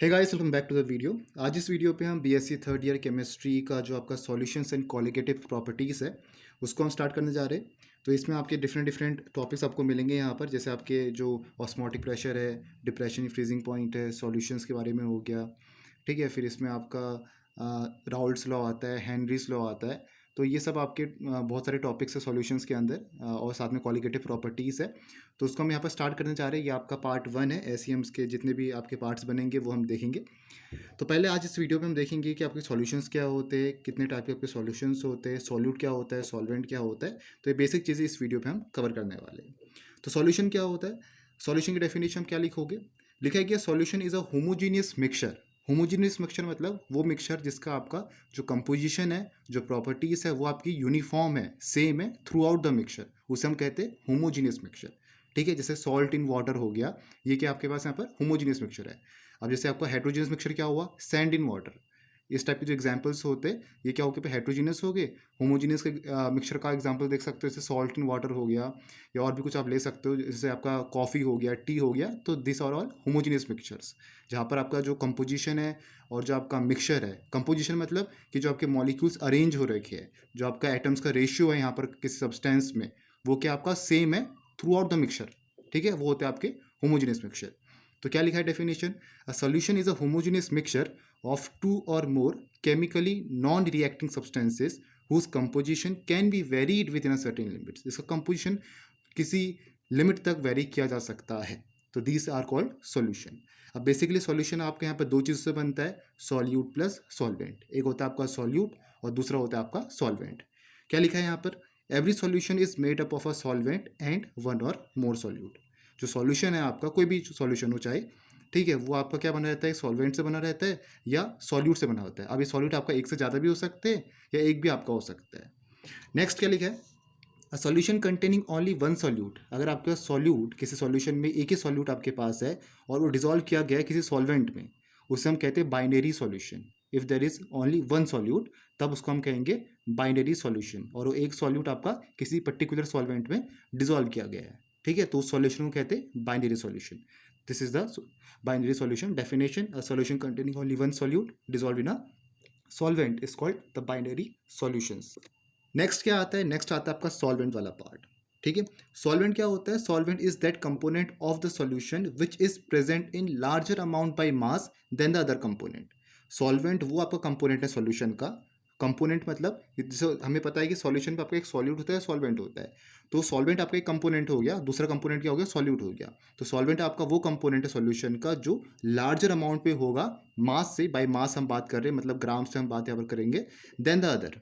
Hey guys, welcome back to the video. आज इस video पे हम बीएससी थर्ड ईयर केमिस्ट्री का जो आपका सॉल्यूशंस एंड क्वालिटेटिव प्रॉपर्टीज़ है उसको हम स्टार्ट करने जा रहे हैं। तो इसमें आपके डिफरेंट डिफरेंट टॉपिक्स आपको मिलेंगे यहाँ पर, जैसे आपके जो ऑस्मोटिक प्रेशर है, डिप्रेशन फ्रीजिंग पॉइंट है, सॉल्यूशंस के बारे में हो गया। ठीक है, फिर इसमें आपका राउल्ट्स लॉ आता है, हेनरीज लॉ आता है। तो ये सब आपके बहुत सारे टॉपिक्स है सॉल्यूशंस के अंदर, और साथ में क्वालिटेटिव प्रॉपर्टीज़ है। तो उसको हम यहाँ पर स्टार्ट करने जा रहे हैं। ये आपका पार्ट 1 है। एसईएम्स के जितने भी आपके पार्ट्स बनेंगे वो हम देखेंगे। तो पहले आज इस वीडियो में हम देखेंगे कि आपके सॉल्यूशंस क्या होते हैं, कितने टाइप के आपके सॉल्यूशंस होते हैं, सॉल्यूट क्या होता है, सॉल्वेंट क्या होता है। तो ये बेसिक चीज़ें इस वीडियो पे हम कवर करने वाले हैं। तो सॉल्यूशन क्या होता है, सॉल्यूशन की डेफिनेशन क्या लिखोगे, लिखा गया solution is a homogeneous mixture. Homogeneous mixture मतलब वो मिक्सचर जिसका आपका जो कंपोजिशन है, जो प्रॉपर्टीज़ है वो आपकी यूनिफॉर्म है, सेम है थ्रू आउट द मिक्सचर, उसे हम कहते हैं होमोजीनियस मिक्सचर। ठीक है, जैसे सॉल्ट इन वाटर हो गया, ये क्या आपके पास यहाँ पर होमोजीनियस मिक्सचर है। अब जैसे आपका हेट्रोजीनियस मिक्सचर क्या हुआ, सैंड इन वाटर। इस टाइप के जो एग्जांपल्स होते हैं ये क्या हो गए, हेट्रोजीनियस हो गए। होमोजीनियस के मिक्सचर का एग्जांपल देख सकते हो, जैसे सॉल्ट इन वाटर हो गया, या और भी कुछ आप ले सकते हो, जैसे आपका कॉफ़ी हो गया, टी हो गया। तो this are all homogeneous mixtures, जहाँ पर आपका जो कंपोजिशन है और जो आपका मिक्सचर है, कंपोजिशन मतलब कि जो आपके मॉलिक्यूल्स अरेंज हो रखे हैं, जो आपका एटम्स का रेशियो है यहाँ पर किसी सब्सटेंस में, वो क्या आपका सेम है थ्रू आउट द मिक्सचर। ठीक है, वो होते हैं आपके होमोजीनियस मिक्सचर। तो क्या लिखा है definition, a solution is a homogeneous mixture of two or more chemically non reacting substances whose composition can be varied within a certain limits. इसका कंपोजिशन किसी लिमिट तक वेरी किया जा सकता है। तो दीज आर कॉल्ड सॉल्यूशन। अब basically solution आपके यहाँ पर दो चीज़ से बनता है, सॉल्यूट प्लस सॉल्वेंट। एक होता है आपका सॉल्यूट और दूसरा होता है आपका सॉल्वेंट। क्या लिखा है यहाँ पर, every solution is made up of a solvent and one और मोर सॉल्यूट। जो सॉल्यूशन है आपका, कोई भी सॉल्यूशन हो चाहे, ठीक है, वो आपका क्या बना रहता है, सॉल्वेंट से बना रहता है या सॉल्यूट से बना होता है। अब ये सॉल्यूट आपका एक से ज़्यादा भी हो सकते हैं या एक भी आपका हो सकता है। नेक्स्ट क्या लिखा है, a solution containing only one solute. अगर आपके पास सॉल्यूट, किसी सॉल्यूशन में एक ही सॉल्यूट आपके पास है और वो डिजोल्व किया गया है किसी सॉल्वेंट में, उसे हम कहते हैं binary solution. If there is only one solute तब उसको हम कहेंगे बाइनरी सॉल्यूशन, और वो एक सॉल्यूट आपका किसी पर्टिकुलर सॉल्वेंट में डिजोल्व किया गया है। ठीक है, तो उस सॉल्यूशन को कहते हैं binary solution. This is the binary solution definition, a solution containing only one solute dissolve in a solvent is called the binary solutions. Next क्या आता है, नेक्स्ट आता है आपका सॉल्वेंट वाला पार्ट। ठीक है, सॉल्वेंट क्या होता है, solvent is that component of the solution which is present in larger amount by mass than the other component. Solvent वो आपका कंपोनेंट है सॉल्यूशन का। कंपोनेंट मतलब जैसे हमें पता है कि सॉल्यूशन पे आपका एक सॉल्यूट होता है, सॉल्वेंट होता है। तो सॉल्वेंट आपका एक कंपोनेंट हो गया, दूसरा कंपोनेंट क्या हो गया, सॉल्यूट हो गया। तो सॉल्वेंट आपका वो कंपोनेंट है सॉल्यूशन का जो लार्जर अमाउंट पे होगा मास से, बाय मास हम बात कर रहे हैं, मतलब ग्राम से हम बात यहाँ पर करेंगे, than the other.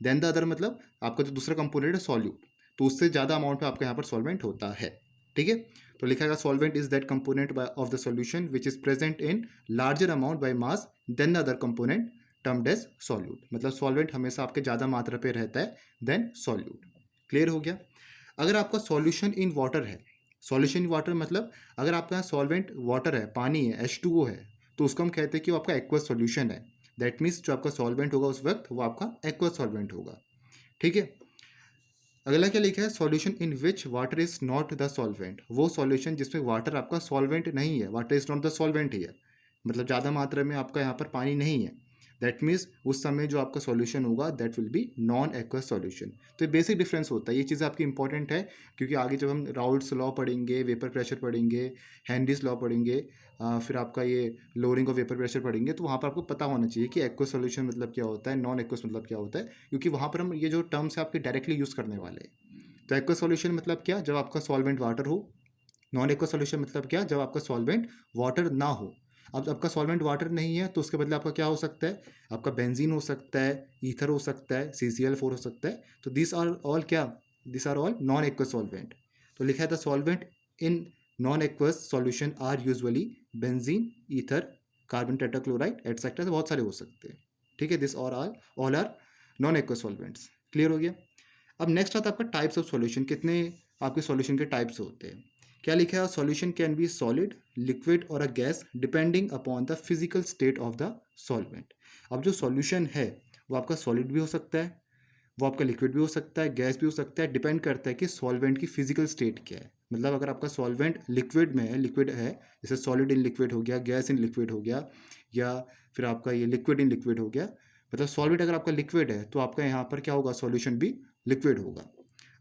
Than the other मतलब आपका जो दूसरा कंपोनेंट है सॉल्यूट, तो उससे ज़्यादा अमाउंट पे आपका यहाँ पर सॉल्वेंट होता है। ठीक है, तो लिखा गया solvent is that component of the solution which is present in larger amount by mass than the other component termed as solute. मतलब सॉल्वेंट हमेशा आपके ज़्यादा मात्रा पे रहता है देन सॉल्यूट। क्लियर हो गया। अगर आपका सॉल्यूशन इन वाटर है, सॉल्यूशन इन वाटर मतलब अगर आपका यहाँ सॉल्वेंट वाटर है, पानी है, H2O है, तो उसको हम कहते हैं कि वो आपका एक्वस सॉल्यूशन है। दैट मीन्स जो आपका सॉल्वेंट होगा उस वक्त वो आपका एक्वस सॉल्वेंट होगा। ठीक है, अगला क्या लिखा है, solution in which water is not the solvent. वो सॉल्यूशन जिसमें वाटर आपका सॉल्वेंट नहीं है, water is not the solvent here, मतलब ज़्यादा मात्रा में आपका यहाँ पर पानी नहीं है। दैट मीन्स उस समय जो आपका सॉल्यूशन होगा that will be non aqueous solution. तो ये बेसिक डिफरेंस होता है, ये चीज़ आपकी इंपॉर्टेंट है, क्योंकि आगे जब हम राउल्ट्स लॉ पढ़ेंगे, वेपर प्रेशर पढ़ेंगे, हेनरीज लॉ पढ़ेंगे, फिर आपका ये लोअरिंग ऑफ वेपर प्रेशर पढ़ेंगे, तो वहाँ पर आपको पता होना चाहिए कि एक्वस सॉल्यूशन मतलब क्या होता है, नॉन एक्वस मतलब क्या होता है, क्योंकि वहाँ पर हम ये जो टर्म्स है आपके डायरेक्टली यूज़ करने वाले हैं। तो एक्वस सॉल्यूशन मतलब क्या, जब आपका सॉल्वेंट वाटर हो। नॉन एक्वस सॉल्यूशन मतलब क्या, जब आपका सॉल्वेंट वाटर ना हो। अब आपका सॉल्वेंट वाटर नहीं है तो उसके बदले आपका क्या हो सकता है, आपका बेंजीन हो सकता है, ईथर हो सकता है, CCl4 हो सकता है। तो दिस आर ऑल क्या, this are all non aqueous solvent. तो लिखा है the solvent in non aqueous solution are usually benzene, ether, carbon tetrachloride etcetera, बहुत सारे हो सकते हैं। ठीक है, दिस और all are non aqueous solvents. Clear हो गया। अब नेक्स्ट आता है आपका टाइप्स ऑफ सॉल्यूशन, कितने आपके सॉल्यूशन के टाइप्स होते हैं। क्या लिखा है, solution can be solid, liquid or a gas depending upon the physical state of the solvent. अब जो सॉल्यूशन है वो आपका सॉलिड भी हो सकता है, वो आपका लिक्विड भी हो सकता है, गैस भी हो सकता है, डिपेंड करता है कि सॉल्वेंट की फिजिकल स्टेट क्या है। मतलब अगर आपका सॉल्वेंट लिक्विड में है, लिक्विड है, जैसे सॉलिड इन लिक्विड हो गया, गैस इन लिक्विड हो गया, या फिर आपका ये लिक्विड इन लिक्विड हो गया, मतलब सॉल्वेंट अगर आपका लिक्विड है तो आपका यहाँ पर क्या होगा, सॉल्यूशन भी लिक्विड होगा।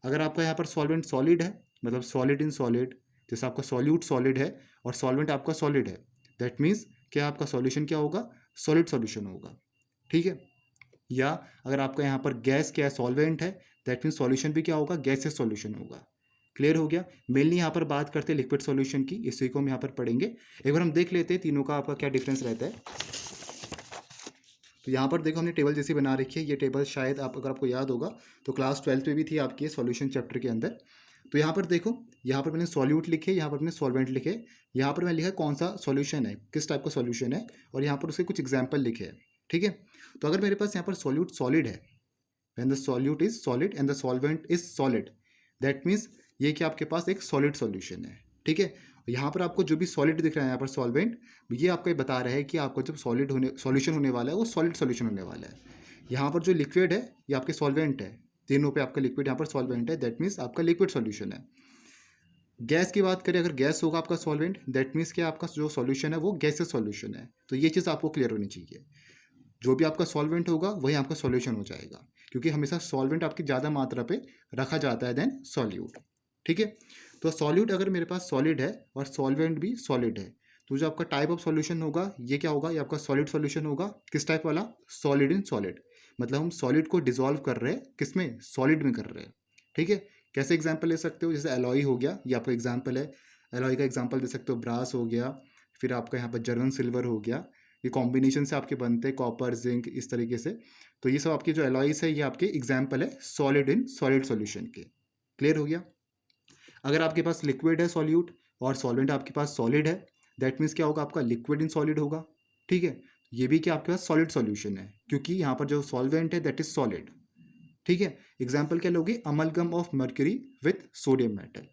अगर आपका यहाँ पर सॉल्वेंट सॉलिड है, मतलब सॉलिड इन सॉलिड, जैसे आपका सॉल्यूट सॉलिड है और सॉल्वेंट आपका सॉलिड है, दैट मीन्स क्या आपका सॉल्यूशन क्या होगा, सॉलिड सॉल्यूशन होगा। ठीक है। या अगर आपका यहाँ पर गैस क्या है, सॉल्वेंट है, दैट मीन्स सॉल्यूशन भी क्या होगा, गैसेस सॉल्यूशन होगा। क्लियर हो गया। मेनली यहाँ पर बात करते हैं लिक्विड सॉल्यूशन की, इसी को हम यहाँ पर पढ़ेंगे। एक बार हम देख लेते हैं तीनों का आपका क्या डिफरेंस रहता है। तो यहाँ पर देखो हमने टेबल जैसी बना रखी है, ये टेबल शायद आप अगर आपको याद होगा तो क्लास 12 में भी थी आपकी सॉल्यूशन चैप्टर के अंदर। तो यहाँ पर देखो, यहाँ पर मैंने सॉल्यूट लिखे, यहाँ पर मैंने सॉल्वेंट लिखे, यहाँ पर मैंने लिखा कौन सा सॉल्यूशन है, किस टाइप का सॉल्यूशन है, और यहाँ पर उसके कुछ एग्जाम्पल लिखे हैं। ठीक है। तो अगर मेरे पास यहाँ पर सॉल्यूट सॉलिड है, when the solute is solid and the solvent is solid, that means ये कि आपके पास एक सॉलिड सॉल्यूशन है। ठीक है। यहाँ पर आपको जो भी सॉलिड दिख रहा है यहाँ पर सॉल्वेंट, ये आपको ये बता रहा है कि आपका जब सॉलिड होने सॉल्यूशन होने वाला है वो सॉलिड सॉल्यूशन होने वाला है। यहाँ पर जो लिक्विड है ये आपके सॉल्वेंट है, तीनों पे आपका लिक्विड यहाँ पर सॉल्वेंट है, दैट मीन्स आपका लिक्विड सॉल्यूशन है। गैस की बात करें, अगर गैस होगा आपका सॉल्वेंट, दैट मीन्स कि आपका जो सॉल्यूशन है वो गैसेस सॉल्यूशन है। तो ये चीज़ आपको क्लियर होनी चाहिए, जो भी आपका सॉल्वेंट होगा वही आपका सॉल्यूशन हो जाएगा, क्योंकि हमेशा सॉल्वेंट आपकी ज़्यादा मात्रा पे रखा जाता है देन सॉल्यूट। ठीक है। तो सॉल्यूट अगर मेरे पास सॉलिड है और सॉल्वेंट भी सॉलिड है, तो जो आपका टाइप ऑफ सॉल्यूशन होगा ये क्या होगा, ये आपका सॉलिड सॉल्यूशन होगा। किस टाइप वाला, सॉलिड इन सॉलिड, मतलब हम सॉलिड को डिसॉल्व कर रहे हैं किसमें, सॉलिड में कर रहे हैं। ठीक है। कैसे एग्जाम्पल ले सकते हो, जैसे एलॉय हो गया, ये आपका एग्जाम्पल है, एलॉय का एग्जाम्पल दे सकते हो, ब्रास हो गया, फिर आपका यहाँ पर जर्मन सिल्वर हो गया, ये कॉम्बिनेशन से आपके बनते हैं, कॉपर जिंक इस तरीके से। तो ये सब आपके जो एलॉयस है ये आपके एग्जाम्पल है सॉलिड इन सॉलिड सॉल्यूशन के। क्लियर हो गया। अगर आपके पास लिक्विड है सॉल्यूट और सॉल्वेंट आपके पास सॉलिड है, दैट मीन्स क्या होगा, आपका लिक्विड इन सॉलिड होगा। ठीक है। ये भी क्या आपके पास सॉलिड सॉल्यूशन है, क्योंकि यहाँ पर जो सॉल्वेंट है दैट इज सॉलिड। ठीक है। एग्जाम्पल क्या लोगे, amalgam of mercury with sodium metal.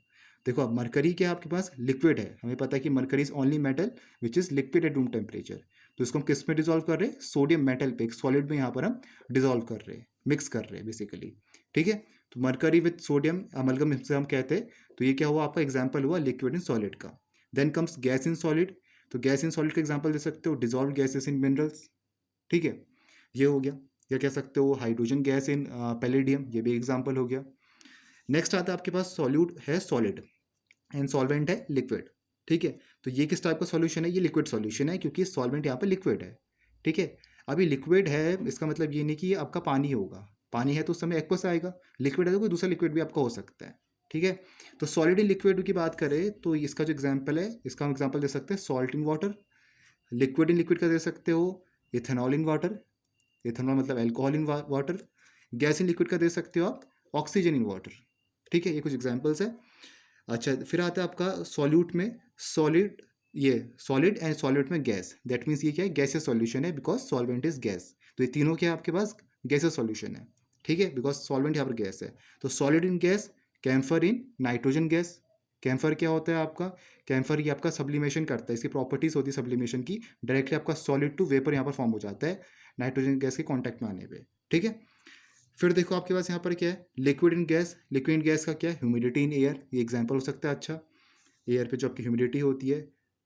देखो अब मरकरी क्या आपके पास लिक्विड है, हमें पता है कि mercury is only metal which is liquid at room temperature. तो इसको हम किस में डिजोल्व कर रहे हैं, सोडियम मेटल पे, एक सॉलिड में यहाँ पर हम डिजोल्व कर रहे हैं, मिक्स कर रहे हैं बेसिकली। ठीक है। तो मरकरी विथ सोडियम अमलगम से हम कहते हैं। तो ये क्या हुआ, आपका एग्जाम्पल हुआ लिक्विड इन सॉलिड का। Then comes gas in solid. तो गैस इन सॉलिड का एग्जाम्पल दे सकते हो, डिजोल्व गैसेस इन मिनरल्स। ठीक है, ये हो गया। या कह सकते हो हाइड्रोजन गैस इन पैलेडियम, ये भी एग्जाम्पल हो गया। नेक्स्ट आता है आपके पास सॉल्यूट है सॉलिड एंड सॉल्वेंट है लिक्विड। ठीक है। तो ये किस टाइप का सॉल्यूशन है, ये लिक्विड सॉल्यूशन है, क्योंकि सॉल्वेंट यहाँ पे लिक्विड है। ठीक है। अभी लिक्विड है इसका मतलब ये नहीं कि ये आपका पानी होगा, पानी है तो उस समय एक्वस आएगा, लिक्विड है तो कोई दूसरा लिक्विड भी आपका हो सकता है। ठीक है। तो सॉलिड इन लिक्विड की बात करें तो इसका जो एग्जाम्पल है, इसका हम एग्जाम्पल दे सकते हैं salt in water. Liquid in liquid का दे सकते हो इथेनॉल इन वाटर, इथेनॉल मतलब alcohol in water. Gas in liquid का दे सकते हो आप ऑक्सीजन इन वाटर। ठीक है, ये कुछ एग्जाम्पल्स है। अच्छा, फिर आता है आपका सॉल्यूट में सॉलिड, ये सॉलिड एंड सॉल्यूट में गैस, दैट मीन्स ये क्या है, गैसेस सॉल्यूशन है, बिकॉज सॉल्वेंट इज गैस। तो ये तीनों क्या है आपके पास, गैसेस सॉल्यूशन है। ठीक है, बिकॉज सॉल्वेंट यहाँ पर गैस है। तो solid in gas, camphor in nitrogen gas. Camphor क्या होता है आपका, कैम्फर ये आपका सब्लिमेशन करता है, इसकी प्रॉपर्टीज होती है सब्लिमेशन की, डायरेक्टली आपका सॉलिड टू वेपर यहाँ पर फॉर्म हो जाता है नाइट्रोजन गैस के कॉन्टैक्ट में आने पर। ठीक है। फिर देखो आपके पास यहाँ पर क्या है, liquid in gas. Liquid in gas का क्या है, ह्यूमिडिटी इन एयर, ये एग्जांपल हो सकता है। अच्छा, एयर पे जो आपकी ह्यूमिडिटी होती है,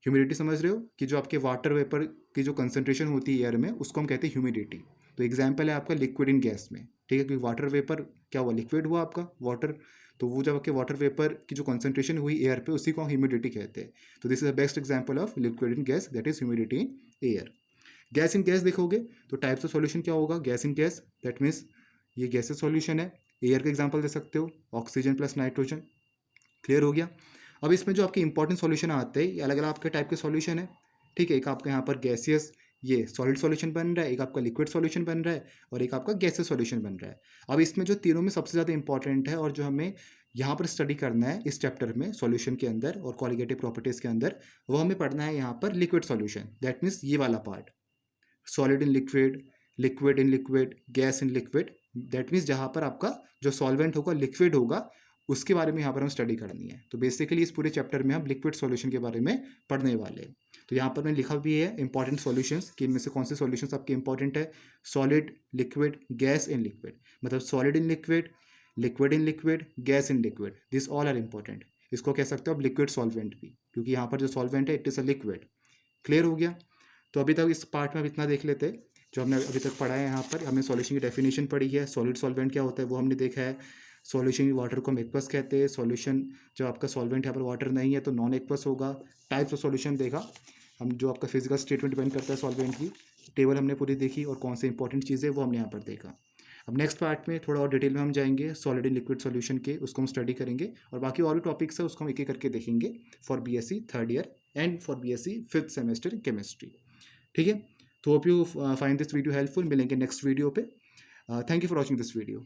ह्यूमिडिटी समझ रहे हो कि जो आपके वाटर वेपर की जो कंसंट्रेशन होती है एयर में, उसको हम कहते हैं ह्यूमिडिटी। तो एग्जांपल है आपका लिक्विड इन गैस में। ठीक है, क्योंकि वाटर वेपर क्या हुआ, लिक्विड हुआ आपका वाटर, तो वो जब आपके वाटर वेपर की जो कंसंट्रेशन हुई एयर पे, उसी को हम ह्यूमिडिटी कहते हैं। तो this is the best example of liquid in gas, that is humidity in air. Gas in gas देखोगे तो टाइप्स ऑफ सॉल्यूशन क्या होगा, gas in gas that means ये गैसेस सॉल्यूशन है। एयर का एग्जांपल दे सकते हो ऑक्सीजन प्लस नाइट्रोजन। क्लियर हो गया। अब इसमें जो आपके इंपॉर्टेंट सॉल्यूशन आते हैं, ये अलग अलग आपके टाइप के सॉल्यूशन है। ठीक है, एक आपका यहाँ पर गैसियस ये सॉलिड सॉल्यूशन बन रहा है, एक आपका लिक्विड सॉल्यूशन बन रहा है, और एक आपका गैसियस सॉल्यूशन बन रहा है। अब इसमें जो तीनों में सबसे ज़्यादा इंपॉर्टेंट है और जो हमें यहाँ पर स्टडी करना है इस चैप्टर में सॉल्यूशन के अंदर और क्वालिटेटिव प्रॉपर्टीज़ के अंदर, वो हमें पढ़ना है यहाँ पर लिक्विड सॉल्यूशन, दैट मीन्स ये वाला part, solid in liquid, liquid in liquid, gas in liquid. That means जहाँ पर आपका जो सॉल्वेंट होगा लिक्विड होगा, उसके बारे में यहाँ पर हम स्टडी करनी है। तो बेसिकली इस पूरे चैप्टर में हम लिक्विड सॉल्यूशन के बारे में पढ़ने वाले हैं। तो यहाँ पर मैंने लिखा भी है इंपॉर्टेंट सॉल्यूशंस कि इनमें से कौन से सॉल्यूशंस आपके इंपॉर्टेंट है, solid, liquid, gas in liquid, मतलब solid in liquid, liquid in liquid, gas in liquid, this all are important. इसको कह सकते हो आप लिक्विड सॉल्वेंट भी, क्योंकि यहाँ पर जो सॉल्वेंट है it is a liquid. Clear हो गया? तो अभी तक इस पार्ट में अब इतना देख लेते हैं जो हमने अभी तक पढ़ा है। यहाँ पर हमने सॉल्यूशन की डेफिनेशन पढ़ी है, सॉलिड सॉल्वेंट क्या होता है वो हमने देखा है, सॉल्यूशन की वाटर को हम एक्वस कहते हैं, सॉल्यूशन जो आपका सॉल्वेंट यहाँ पर वाटर नहीं है तो नॉन एक्वस होगा, टाइप्स ऑफ सॉल्यूशन देखा हम, जो आपका फिजिकल स्टेटमेंट डिपेंड करता है सॉल्वेंट की टेबल हमने पूरी देखी, और कौन से इंपॉर्टेंट चीज़ें वो हमने यहाँ पर देखा। अब नेक्स्ट पार्ट में थोड़ा और डिटेल में हम जाएंगे सॉलिड एंड लिक्विड सॉल्यूशन के, उसको हम स्टडी करेंगे, और बाकी और भी टॉपिक्स है उसको हम एक एक करके देखेंगे for BSc third year and for BSc fifth semester chemistry. ठीक है, तो hope you find this video helpful. मिलेंगे नेक्स्ट वीडियो पे। Thank you for watching this video.